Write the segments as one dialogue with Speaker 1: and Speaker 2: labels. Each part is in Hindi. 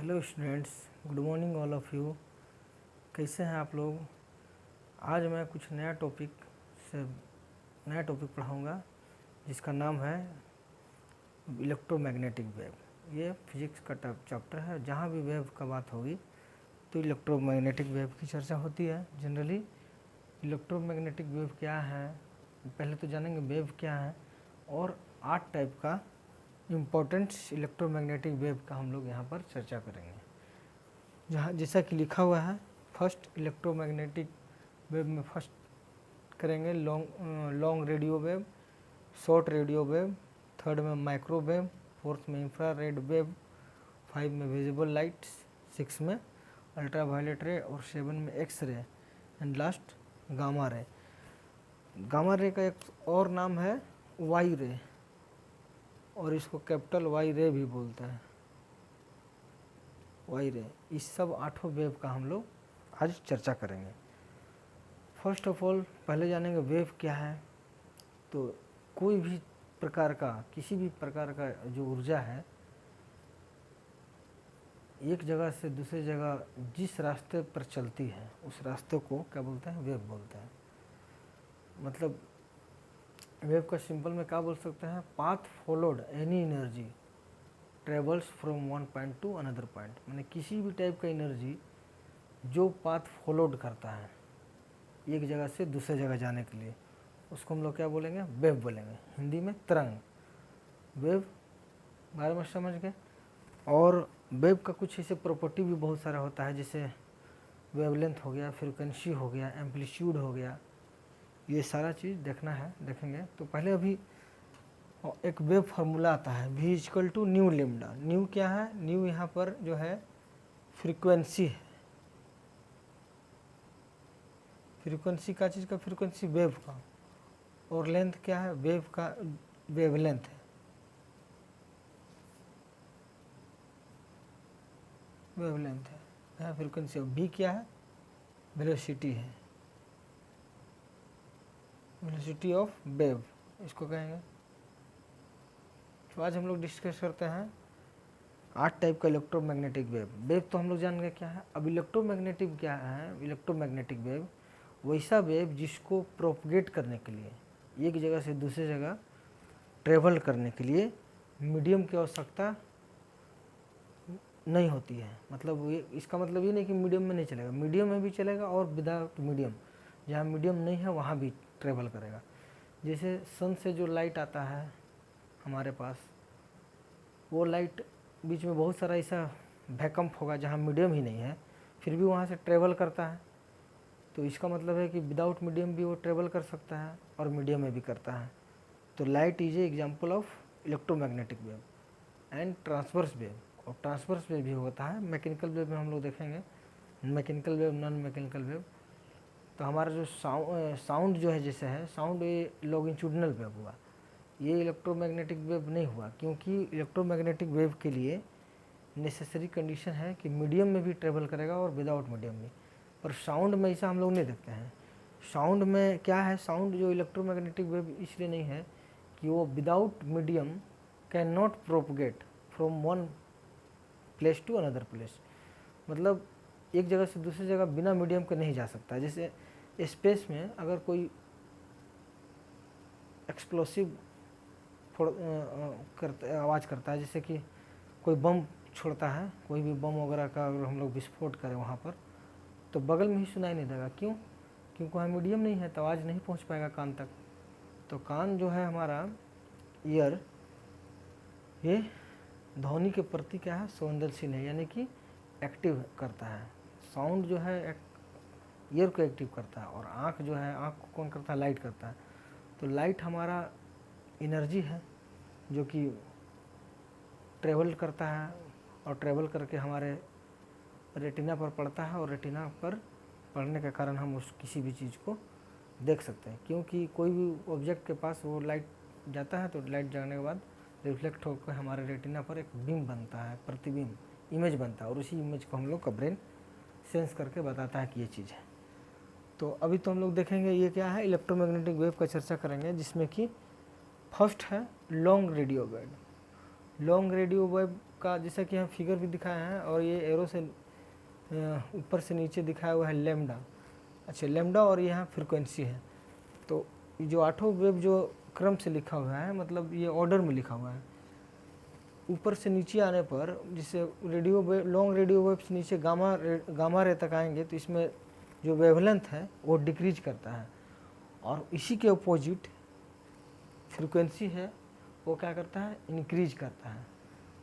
Speaker 1: Hello students, good morning all of you. कैसे हैं आप लोग। आज मैं कुछ नया टॉपिक पढ़ाऊंगा जिसका नाम है इलेक्ट्रोमैग्नेटिक वेव। ये फिजिक्स का चैप्टर है। जहाँ भी वेव का बात होगी तो इलेक्ट्रोमैग्नेटिक वेव की चर्चा होती है। जनरली इलेक्ट्रोमैग्नेटिक वेव क्या है, पहले तो जानेंगे वेव क्या है, और 8 टाइप का इम्पोर्टेंट्स इलेक्ट्रोमैग्नेटिक वेव का हम लोग यहाँ पर चर्चा करेंगे। जहाँ जैसा कि लिखा हुआ है, फर्स्ट इलेक्ट्रोमैग्नेटिक वेव में फर्स्ट करेंगे long radio wave, short radio wave, third में माइक्रोवेव, फोर्थ में इंफ्रारेड वेव, 5 में विजिबल लाइट्स, 6 में अल्ट्रावायलेट रे और 7 में X ray and last gamma ray. Gamma ray का एक और नाम है वाई रे, और इसको कैपिटल वाई रे भी बोलते हैं, वाई रे। इस सब 8 वेव का हम लोग आज चर्चा करेंगे। फर्स्ट ऑफ ऑल पहले जानेंगे वेव क्या है। तो कोई भी प्रकार का, किसी भी प्रकार का जो ऊर्जा है, एक जगह से दूसरी जगह जिस रास्ते पर चलती है उस रास्ते को क्या बोलते हैं, वेव बोलते हैं। मतलब वेव का सिंपल में क्या बोल सकते हैं, path followed any energy travels from one point two another point. माने किसी भी टाइप का एनर्जी जो पाथ फॉलोड करता है एक जगह से दूसरे जगह जाने के लिए, उसको हम लोग क्या बोलेंगे, वेव बोलेंगे। हिंदी में तरंग, वेव बारे में समझ गए। और वेव का कुछ ऐसे प्रॉपर्टी भी बहुत सारा होता है, जैसे वेवलेंथ हो गया, फ्रीक्वेंसी हो गया, एम्पलीट्यूड हो गया। ये सारा चीज़ देखना है, देखेंगे। तो पहले अभी एक वेव फार्मूला आता है, v equal to nu lambda. Nu क्या है, न्यू यहाँ पर जो है फ्रीक्वेंसी है। फ्रीक्वेंसी का चीज़ का, फ्रीक्वेंसी वेव का। और लेंथ क्या है, वेव का वेवलेंथ है, वेवलेंथ है। यहाँ फ्रीक्वेंसी, v क्या है, वेलोसिटी है, वेलोसिटी ऑफ वेव इसको कहेंगे। तो आज हम लोग डिस्कस करते हैं 8 टाइप का इलेक्ट्रोमैग्नेटिक वेव। वेव तो हम लोग जान गए क्या है। अब इलेक्ट्रोमैग्नेटिक क्या है, इलेक्ट्रोमैग्नेटिक वेव वैसा वेव जिसको प्रोपगेट करने के लिए, एक जगह से दूसरी जगह ट्रेवल करने के लिए मीडियम की आवश्यकता नहीं होती है। मतलब इसका मतलब ये नहीं कि मीडियम में नहीं चलेगा, मीडियम में भी चलेगा और विदाउट मीडियम, जहाँ मीडियम नहीं है वहाँ भी ट्रेवल करेगा। जैसे सन से जो लाइट आता है हमारे पास, वो लाइट बीच में बहुत सारा ऐसा वैकम्प होगा जहाँ मीडियम ही नहीं है, फिर भी वहाँ से ट्रेवल करता है। तो इसका मतलब है कि विदाउट मीडियम भी वो ट्रेवल कर सकता है और मीडियम में भी करता है। तो light is a example of electromagnetic wave and transverse wave. और ट्रांसवर्स वेव भी होता है। मैकेनिकल वेव में हम लोग देखेंगे, mechanical wave, non mechanical wave. तो हमारा जो साउंड जो है, जैसे है साउंड, ये लॉन्गिट्यूडिनल वेव हुआ, ये इलेक्ट्रोमैग्नेटिक वेव नहीं हुआ, क्योंकि इलेक्ट्रोमैग्नेटिक वेव के लिए नेसेसरी कंडीशन है कि मीडियम में भी ट्रेवल करेगा और विदाउट मीडियम भी। पर साउंड में ऐसा हम लोग नहीं देखते हैं। साउंड में क्या है, साउंड जो इलेक्ट्रोमैग्नेटिक वेव इसलिए नहीं है कि वो without medium can not propagate from one place to another place. मतलब एक जगह से दूसरी जगह बिना मीडियम के नहीं जा सकता। जैसे स्पेस में अगर कोई एक्सप्लोसिव आवाज़ करता है, जैसे कि कोई बम छोड़ता है, कोई भी बम वगैरह का अगर हम लोग विस्फोट करें वहाँ पर, तो बगल में ही सुनाई नहीं देगा। क्यों? क्योंकि वहाँ मीडियम नहीं है, तो आवाज़ नहीं पहुँच पाएगा कान तक। तो कान जो है हमारा, ईयर, ये ध्वनि के प्रति क्या है, संवेदनशील है, यानी कि एक्टिव करता है। साउंड जो है ईयर को एक्टिव करता है, और आँख जो है, आँख को कौन करता है, लाइट करता है। तो लाइट हमारा एनर्जी है जो कि ट्रेवल करता है, और ट्रेवल करके हमारे रेटिना पर पड़ता है, और रेटिना पर पड़ने के कारण हम उस किसी भी चीज़ को देख सकते हैं। क्योंकि कोई भी ऑब्जेक्ट के पास वो लाइट जाता है, तो लाइट जाने के बाद रिफ्लेक्ट होकर हमारे रेटिना पर एक बीम बनता है, प्रतिबिंब, इमेज बनता है, और उसी इमेज को हम लोग का ब्रेन सेंस करके बताता है कि ये चीज़ है। तो अभी तो हम लोग देखेंगे ये क्या है, इलेक्ट्रोमैग्नेटिक वेव का चर्चा करेंगे, जिसमें कि फर्स्ट है long radio wave. Long radio wave का जैसा कि यहाँ फिगर भी दिखाया है, और ये एरो से ऊपर से नीचे दिखाया हुआ है लैम्डा। अच्छा, लैम्डा और यहाँ फ्रिक्वेंसी है। तो जो 8 वेव जो क्रम से लिखा हुआ है, मतलब ये ऑर्डर में लिखा हुआ है। ऊपर से नीचे आने पर जिससे radio wave, long radio wave से नीचे गामा रे तक आएंगे तो इसमें जो वेवलेंथ है वो डिक्रीज करता है, और इसी के अपोजिट फ्रिक्वेंसी है वो क्या करता है, इंक्रीज करता है।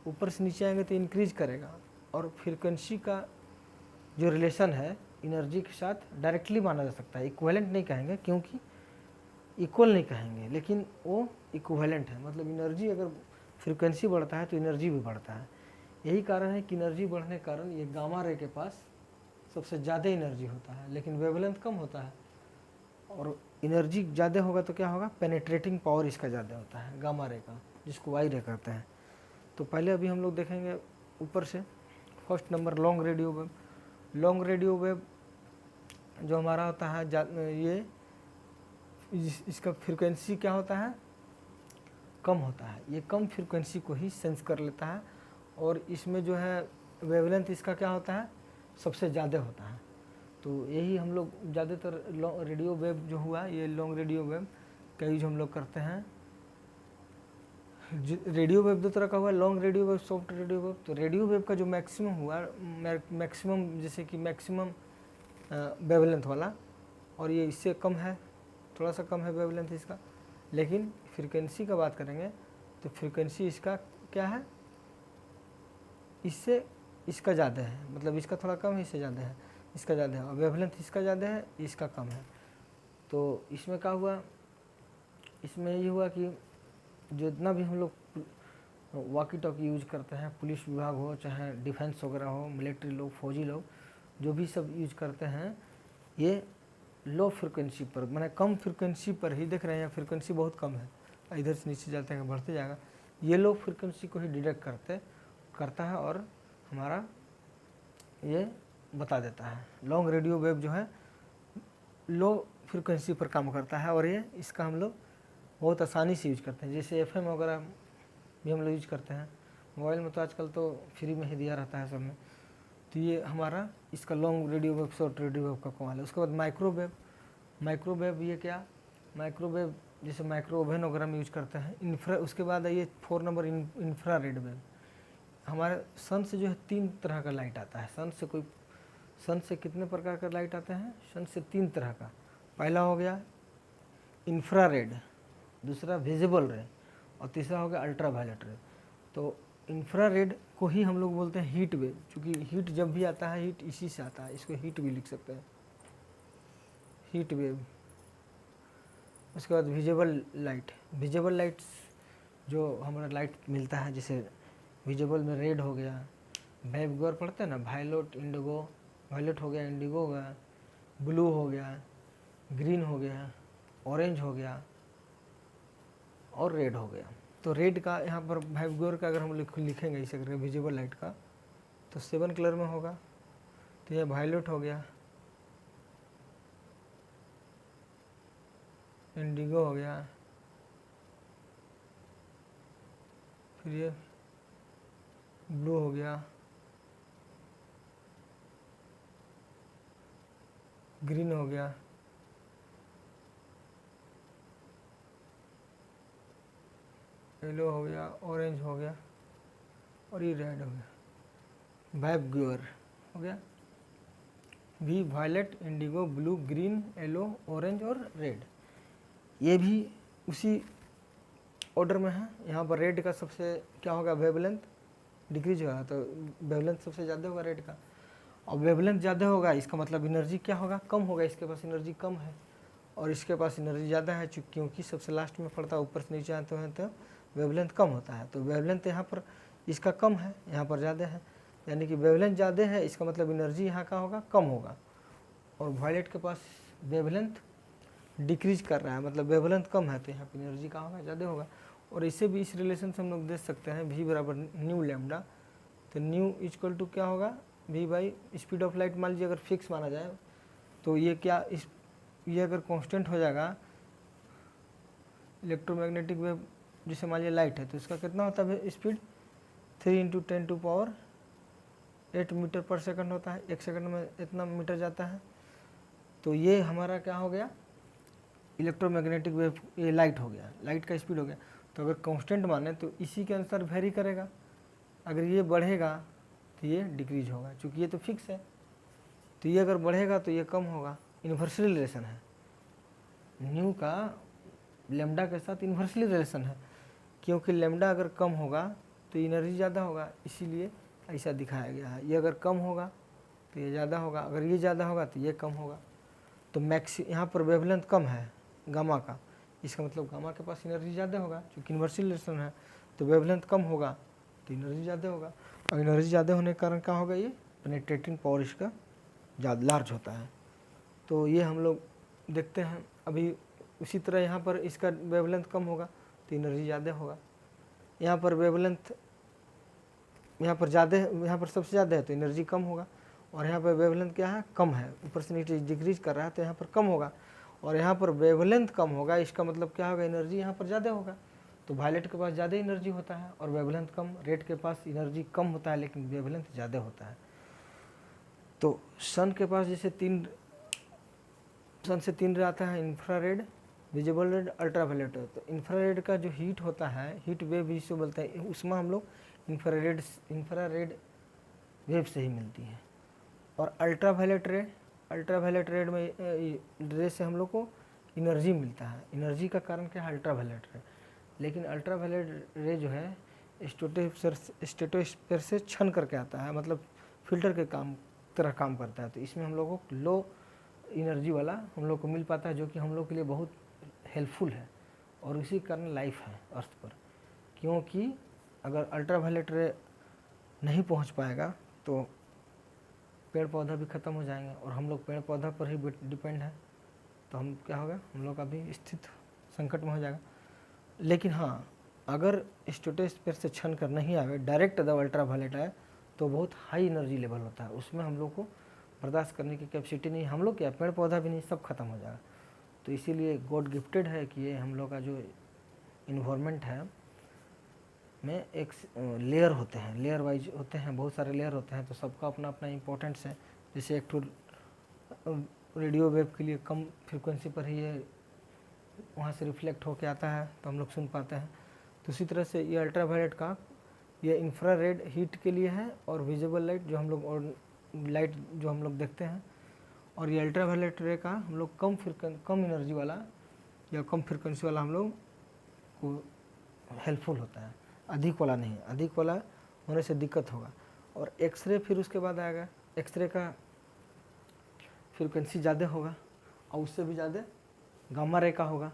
Speaker 1: ऊपर से नीचे आएंगे तो इंक्रीज करेगा, और फ्रिक्वेंसी का जो रिलेशन है एनर्जी के साथ डायरेक्टली माना जा सकता है। इक्विवेलेंट नहीं कहेंगे, क्योंकि इक्वल नहीं कहेंगे, लेकिन वो इक्विवेलेंट है। मतलब एनर्जी अगर फ्रिक्वेंसी बढ़ता है तो एनर्जी भी बढ़ता है। यही कारण है कि एनर्जी बढ़ने के कारण ये गामा रे के पास सबसे ज़्यादा एनर्जी होता है, लेकिन वेवलेंथ कम होता है। और एनर्जी ज़्यादा होगा तो क्या होगा, पेनेट्रेटिंग पावर इसका ज़्यादा होता है गामा रे का, जिसको वाई रे कहते हैं। तो पहले अभी हम लोग देखेंगे ऊपर से। First number long radio wave. Long radio wave जो हमारा होता है ये इसका फ्रिक्वेंसी क्या होता है, कम होता है। ये कम फ्रिक्वेंसी को ही सेंस कर लेता है, और इसमें जो है वेवलेंथ इसका क्या होता है, सबसे ज़्यादा होता है। तो यही हम लोग ज़्यादातर रेडियो वेव जो हुआ, ये लॉन्ग रेडियो वेव का यूज हम लोग करते हैं। रेडियो वेव 2 तरह का हुआ, long radio wave, soft radio wave. तो रेडियो वेव का जो मैक्सिमम हुआ, मैक्सिमम जैसे कि मैक्सिमम वेवलेंथ वाला, और ये इससे कम है, थोड़ा सा कम है वेवलेंथ इसका। लेकिन फ्रीक्वेंसी का बात करेंगे तो फ्रीक्वेंसी इसका क्या है, इससे इसका ज़्यादा है। मतलब इसका थोड़ा कम है, इससे ज़्यादा है, इसका ज़्यादा है, और वेवलेंथ इसका ज़्यादा है, इसका कम है। तो इसमें क्या हुआ, इसमें ये हुआ कि जितना भी हम लोग वॉकी टॉकी यूज करते हैं, पुलिस विभाग हो चाहे डिफेंस वगैरह हो, मिलिट्री लोग, फौजी लोग, जो भी सब यूज करते हैं, ये लो फ्रिक्वेंसी पर, मैंने कम फ्रिक्वेंसी पर ही देख रहे हैं। फ्रिक्वेंसी बहुत कम है, इधर से नीचे जाते हैं बढ़ते जाएगा। ये लो फ्रिक्वेंसी को ही डिटेक्ट करता है, और हमारा ये बता देता है। लॉन्ग रेडियो वेव जो है लो फ्रिक्वेंसी पर काम करता है, और ये इसका हम लोग बहुत आसानी से यूज करते हैं। जैसे FM वगैरह भी हम लोग यूज करते हैं, मोबाइल में तो आजकल तो फ्री में ही दिया रहता है सब में। तो ये हमारा इसका long radio wave, short radio wave का कमाल है। उसके बाद माइक्रोवेव। माइक्रोवेव ये क्या, माइक्रोवेव जैसे माइक्रो ओवन वगैरह में यूज करते हैं। उसके बाद आइए 4 नंबर इंफ्रारेड वेव। हमारे सन से जो है 3 तरह का लाइट आता है। सन से कितने प्रकार का लाइट आते हैं, सन से 3 तरह का। पहला हो गया इंफ्रारेड, दूसरा विजिबल रे, और तीसरा हो गया अल्ट्रावायलेट रे। तो इंफ्रारेड को ही हम लोग बोलते हैं हीट वेव, क्योंकि हीट जब भी आता है, हीट इसी से आता है, इसको हीट भी लिख सकते हैं, हीट वेव। उसके बाद विजिबल लाइट। विजिबल लाइट्स जो हमारा लाइट मिलता है, जैसे विजिबल में रेड हो गया, वेवगोर पढ़ते हैं ना, वायलेट इंडिगो, वायलेट हो गया, इंडिगो हो गया, ब्लू हो गया, ग्रीन हो गया, ऑरेंज हो गया, और रेड हो गया। तो रेड का यहाँ पर वेवगोर का अगर हम लिखेंगे इसे करके विजिबल लाइट का, तो 7 कलर में होगा। तो यह वायलेट हो गया, इंडिगो हो गया, फिर ये ब्लू हो गया, ग्रीन हो गया, येलो हो गया, ऑरेंज हो गया, और ये रेड हो गया। वेवगोर हो गया, भी violet, indigo, blue, green, yellow, orange और रेड। ये भी उसी ऑर्डर में है। यहाँ पर रेड का सबसे क्या होगा, वेवलेंथ डिक्रीज होगा, तो वेवलेंथ सबसे ज़्यादा होगा रेड का। और वेवलेंथ ज़्यादा होगा, इसका मतलब एनर्जी क्या होगा, कम होगा। इसके पास एनर्जी कम है, और इसके पास एनर्जी ज़्यादा है, क्योंकि सबसे लास्ट में पड़ता है, ऊपर से नीचे आते हैं तो वेवलेंथ कम होता है। तो वेवलेंथ यहाँ पर इसका कम है, यहाँ पर ज़्यादा है, यानी कि वेवलेंथ ज़्यादा है, इसका मतलब एनर्जी यहाँ का होगा कम होगा। और वायलेट के पास वेवलेंथ डिक्रीज कर रहा है, मतलब वेवलेंथ कम है, तो यहाँ पर एनर्जी का होगा, ज़्यादा होगा। और इसे भी इस रिलेशन से हम लोग देख सकते हैं, V बराबर न्यू लैम्डा। तो न्यू इक्वल टू क्या होगा, V by speed of light. मान लीजिए अगर फिक्स माना जाए तो ये क्या, ये अगर कांस्टेंट हो जाएगा, इलेक्ट्रोमैग्नेटिक वेव जैसे मान लीजिए लाइट है, तो इसका कितना होता है स्पीड, 3 × 10⁸ मीटर पर सेकंड होता है। 1 सेकंड में इतना मीटर जाता है। तो ये हमारा क्या हो गया, इलेक्ट्रोमैग्नेटिक वेव, ये लाइट हो गया, लाइट का स्पीड हो गया। तो अगर कांस्टेंट माने तो इसी के अनुसार वेरी करेगा। अगर ये बढ़ेगा तो ये डिक्रीज होगा, क्योंकि ये तो फिक्स है। तो ये अगर बढ़ेगा तो ये कम होगा। इन्वर्सली रिलेशन है, न्यू का लेमडा के साथ इन्वर्सली रिलेशन है, क्योंकि लेमडा अगर कम होगा तो एनर्जी ज़्यादा होगा, इसीलिए ऐसा दिखाया गया है। ये अगर कम होगा तो ये ज़्यादा होगा, अगर ये ज़्यादा होगा तो ये कम होगा। तो मैक्स यहाँ पर वेवलेंथ कम है गामा का, इसका मतलब गामा के पास एनर्जी ज़्यादा होगा, क्योंकि इन्वर्सली रिलेशन है। तो वेवलेंथ कम होगा तो एनर्जी ज़्यादा होगा, और एनर्जी ज़्यादा होने के कारण क्या होगा, ये पेनिट्रेटिंग पावर इसका ज़्यादा लार्ज होता है। तो ये हम लोग देखते हैं। अभी उसी तरह यहाँ पर इसका वेवलेंथ कम होगा तो एनर्जी ज़्यादा होगा। यहाँ पर वेवलेंथ यहाँ पर ज़्यादा है, यहाँ पर सबसे ज़्यादा है तो एनर्जी कम होगा। और यहाँ पर वेवलेंथ क्या है, कम है, ऊपर से नीचे डिक्रीज कर रहा है तो यहाँ पर कम होगा। और यहाँ पर वेवलेंथ कम होगा, इसका मतलब क्या होगा, एनर्जी यहाँ पर ज़्यादा होगा। तो वायलेट के पास ज़्यादा एनर्जी होता है और वेवलेंथ कम। रेड के पास एनर्जी कम होता है लेकिन वेवलेंथ ज़्यादा होता है। तो सन के पास जैसे सन से 3 रे आता है, इंफ्रारेड, विजिबल रेड, अल्ट्रावायलेट। तो इंफ्रारेड का जो हीट होता है, हीट वेव भी जिसे बोलते हैं, उसमें हम लोग इंफ्रारेड वेव से ही मिलती है। और अल्ट्रावायलेट रेड में रे से हम लोग को एनर्जी मिलता है। एनर्जी का कारण क्या है, अल्ट्रावायलेट रे। लेकिन अल्ट्रावायलेट रे जो है स्ट्रेटोस्फीयर से छन करके आता है, मतलब फिल्टर के तरह काम करता है। तो इसमें हम लोगों को लो एनर्जी वाला हम लोग को मिल पाता है, जो कि हम लोग के लिए बहुत हेल्पफुल है। और उसी कारण लाइफ है अर्थ पर, क्योंकि अगर अल्ट्रावायलेट रे नहीं पहुंच पाएगा तो पेड़ पौधा भी ख़त्म हो जाएंगे, और हम लोग पेड़ पौधा पर ही डिपेंड है। तो हम क्या होगा, हम लोग का भी स्थित संकट में हो जाएगा। लेकिन हाँ, अगर स्ट्रेटोस्फीयर से छन कर नहीं आए, डायरेक्ट जब अल्ट्रावायलेट आए तो बहुत हाई एनर्जी लेवल होता है, उसमें हम लोग को बर्दाश्त करने की कैपेसिटी नहीं, हम लोग क्या, पेड़ पौधा भी नहीं, सब खत्म हो जाएगा। तो इसीलिए गॉड गिफ्टेड है कि ये हम लोग का जो इन्वायरमेंट है में एक लेयर होते हैं, लेयर वाइज होते हैं, बहुत सारे लेयर होते हैं। तो सबका अपना अपना इम्पोर्टेंस है। जैसे एक तो रेडियो वेव के लिए कम फ्रिक्वेंसी पर ही ये वहाँ से रिफ्लेक्ट होके आता है तो हम लोग सुन पाते हैं। तो उसी तरह से ये अल्ट्रावायलेट का ये इंफ्रारेड हीट के लिए है, और विजिबल लाइट जो हम लोग, और लाइट जो हम लोग देखते हैं। और ये अल्ट्रावायलेट रे का हम लोग कम एनर्जी वाला या कम फ्रिक्वेंसी वाला हम लोग को हेल्पफुल होता है, अधिक वाला नहीं। अधिक वाला होने से दिक्कत होगा। और एक्सरे फिर उसके बाद आएगा, एक्सरे का फ्रिक्वेंसी ज़्यादा होगा और उससे भी ज़्यादा गामा रे का होगा।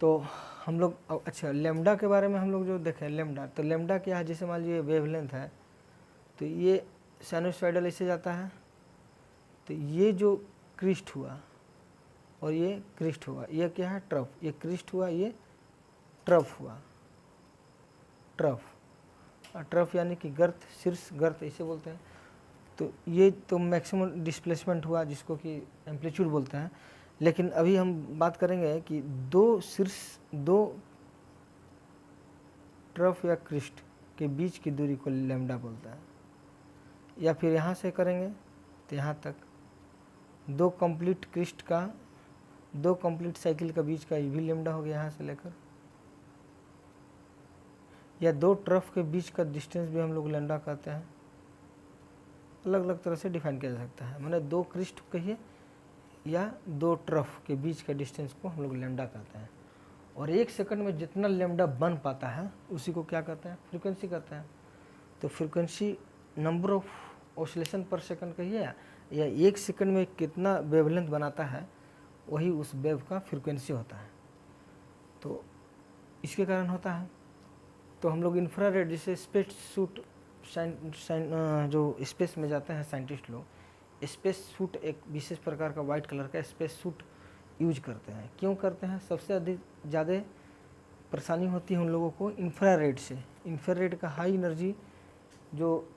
Speaker 1: तो हम लोग अच्छा लेमडा के बारे में हम लोग जो देखें, लेमडा, तो लेमडा क्या है, जैसे मान लीजिए वेवलेंथ है, तो ये साइनोसॉइडल ऐसे जाता है, तो ये जो क्रिस्ट हुआ और ये क्रिस्ट हुआ, ये क्या है, ट्रफ, ये क्रिस्ट हुआ, ये ट्रफ हुआ, ट्रफ यानी कि गर्त, शीर्ष गर्त ऐसे बोलते हैं। तो ये तो मैक्सिमम डिस्प्लेसमेंट हुआ, जिसको कि एम्पलीट्यूड बोलते हैं। लेकिन अभी हम बात करेंगे कि दो ट्रफ या क्रिस्ट के बीच की दूरी को लेमडा बोलता है। या फिर यहाँ से करेंगे तो यहाँ तक, दो कंप्लीट क्रिस्ट का, दो कंप्लीट साइकिल का बीच का ये भी लेमडा हो गया यहाँ से लेकर। या दो ट्रफ के बीच का डिस्टेंस भी हम लोग लेमडा कहते हैं। अलग अलग तरह से डिफाइन किया जा सकता है, माने दो क्रिस्ट कहिए या दो ट्रफ के बीच का डिस्टेंस को हम लोग लेमडा कहते हैं। और 1 सेकंड में जितना लेमडा बन पाता है उसी को क्या कहते हैं, फ्रीक्वेंसी कहते हैं। तो फ्रीक्वेंसी नंबर ऑफ ऑसिलेशन पर सेकंड कहिए, या 1 सेकंड में कितना वेवलेंथ बनाता है, वही उस वेव का फ्रीक्वेंसी होता है। तो इसके कारण होता है। तो हम लोग इंफ्रारेड, जैसे स्पेस सूट, जो स्पेस में जाते हैं साइंटिस्ट लोग, स्पेस सूट एक विशेष प्रकार का वाइट कलर का स्पेस सूट यूज करते हैं। क्यों करते हैं, सबसे अधिक ज़्यादा परेशानी होती है उन लोगों को इंफ्रारेड से। इंफ्रारेड का हाई एनर्जी जो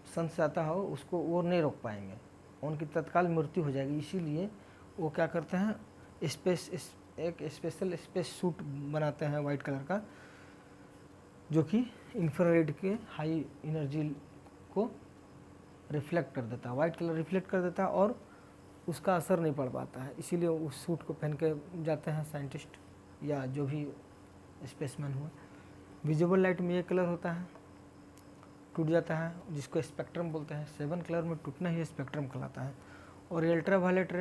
Speaker 1: सन से आता हो उसको वो नहीं रोक पाएंगे, उनकी तत्काल मृत्यु हो जाएगी। इसीलिए वो क्या करते हैं, एक स्पेशल स्पेस सूट बनाते हैं वाइट कलर का, जो कि इंफ्रारेड के हाई एनर्जी को रिफ्लेक्ट कर देता है, वाइट कलर रिफ्लेक्ट कर देता है और उसका असर नहीं पड़ पाता है, इसीलिए उस सूट को पहन के जाते हैं साइंटिस्ट या जो भी स्पेसमैन हुआ। विजिबल लाइट में ये कलर होता है, टूट जाता है, जिसको स्पेक्ट्रम बोलते हैं। 7 कलर में टूटना ही स्पेक्ट्रम कहलाता है। और अल्ट्रावायलेट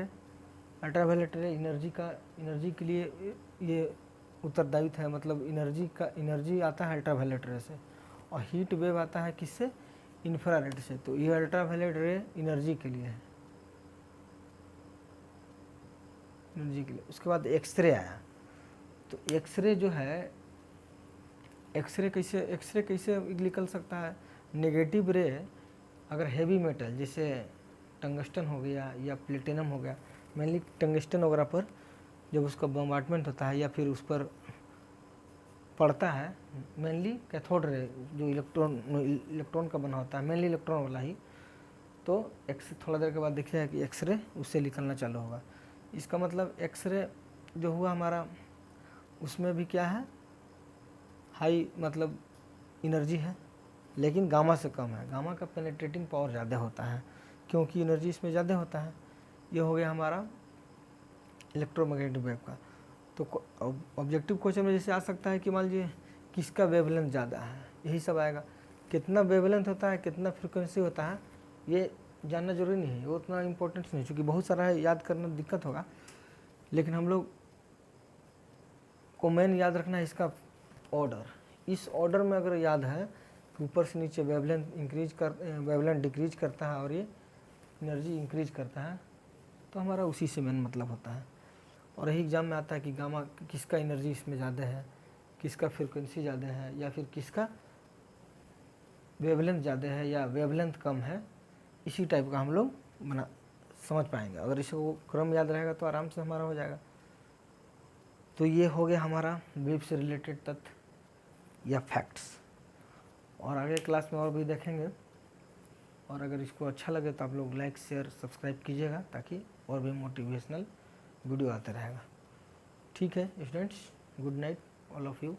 Speaker 1: रे एनर्जी के लिए ये उत्तरदायित्व है, मतलब एनर्जी आता है अल्ट्रावायलेट रे से, और हीट वेव आता है किससे, इंफ्रारेड से। तो ये अल्ट्रावायलेट रे एनर्जी के लिए है, एनर्जी के लिए। उसके बाद एक्सरे आया। तो एक्सरे जो है, एक्सरे कैसे निकल सकता है। नेगेटिव रे अगर हैवी मेटल जैसे टंगस्टन हो गया या प्लेटिनम हो गया, मेनली टंगस्टन वगैरह पर जब उसका बम्बार्टमेंट होता है या फिर उस पर पड़ता है, मेनली कैथोड रे जो इलेक्ट्रॉन का बना होता है, मेनली इलेक्ट्रॉन वाला ही, तो थोड़ा देर के बाद देखिएगा कि एक्सरे उससे निकलना चालू होगा। इसका मतलब एक्सरे जो हुआ हमारा, उसमें भी क्या है, हाई मतलब एनर्जी है, लेकिन गामा से कम है। गामा का पेनिट्रेटिंग पावर ज़्यादा होता है क्योंकि एनर्जी इसमें ज़्यादा होता है। ये हो गया हमारा इलेक्ट्रोमैग्नेटिक वेव का। तो ऑब्जेक्टिव क्वेश्चन में जैसे आ सकता है कि मान लीजिए किसका वेवलेंथ ज़्यादा है, यही सब आएगा। कितना वेवलेंथ होता है, कितना फ्रिक्वेंसी होता है, ये जानना जरूरी नहीं है, वो उतना इम्पोर्टेंट नहीं, चूँकि बहुत सारा है, याद करना दिक्कत होगा। लेकिन हम लोग को मेन याद रखना है इसका ऑर्डर। इस ऑर्डर में अगर याद है कि ऊपर से नीचे वेवलेंथ डिक्रीज करता है और ये एनर्जी इंक्रीज करता है, तो हमारा उसी से मेन मतलब होता है। और यही एग्जाम में आता है कि गामा किसका एनर्जी इसमें ज़्यादा है, किसका फ्रिक्वेंसी ज़्यादा है, या फिर किसका वेवलेंथ ज़्यादा है या वेवलेंथ कम है। इसी टाइप का हम लोग समझ पाएंगे। अगर इसको क्रम याद रहेगा तो आराम से हमारा हो जाएगा। तो ये हो गया हमारा वेव से रिलेटेड तथ्य या फैक्ट्स, और आगे क्लास में और भी देखेंगे। और अगर इसको अच्छा लगे तो आप लोग लाइक शेयर सब्सक्राइब कीजिएगा, ताकि और भी मोटिवेशनल वीडियो आते रहेगा। ठीक है students, good night all of you.